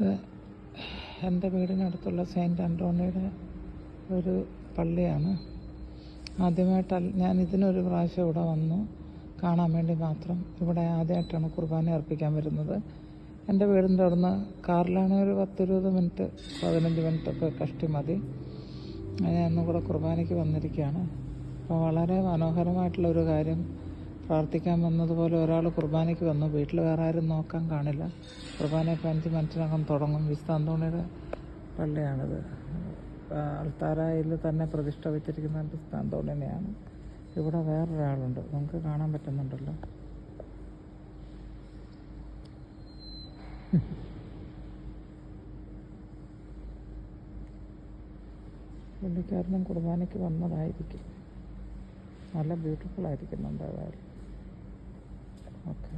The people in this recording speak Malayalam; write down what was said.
ഇത് എൻ്റെ വീടിനടുത്തുള്ള സെയിൻറ്റ് ആൻ്റോണിയുടെ ഒരു പള്ളിയാണ്. ആദ്യമായിട്ടല്ല, ഞാൻ ഇതിനൊരു പ്രാവശ്യം ഇവിടെ വന്നു കാണാൻ വേണ്ടി മാത്രം. ഇവിടെ ആദ്യമായിട്ടാണ് കുർബാന അർപ്പിക്കാൻ വരുന്നത്. എൻ്റെ വീടിൻ്റെ അവിടുന്ന് കാറിലാണെങ്കിൽ ഒരു 10-20 മിനിറ്റ് 15 മിനിറ്റൊക്കെ കഷ്ടി മതി. ഞാൻ ഒന്നും കൂടെ കുർബാനയ്ക്ക് വന്നിരിക്കുകയാണ്. അപ്പോൾ വളരെ മനോഹരമായിട്ടുള്ളൊരു കാര്യം, പ്രാർത്ഥിക്കാൻ വന്നതുപോലെ ഒരാൾ കുർബാനയ്ക്ക് വന്നു. വീട്ടിൽ വേറെ ആരും നോക്കാൻ കാണില്ല. കുർബാനയൊക്കെ 5 മിനിറ്റിനകം തുടങ്ങും. വിശുദ്ധ അന്തോണിയുടെ പള്ളിയാണിത്. അൾത്താരയിൽ തന്നെ പ്രതിഷ്ഠ വെച്ചിരിക്കുന്ന വിശുദ്ധ അന്തോണിനെയാണ്. ഇവിടെ വേറൊരാളുണ്ട്, നമുക്ക് കാണാൻ പറ്റുന്നുണ്ടല്ലോ. പുള്ളിക്കാരനും കുർബാനയ്ക്ക് വന്നതായിരിക്കും. നല്ല ബ്യൂട്ടിഫുൾ ആയിരിക്കുന്നുണ്ട് ഏതായാലും. ഓക്കെ.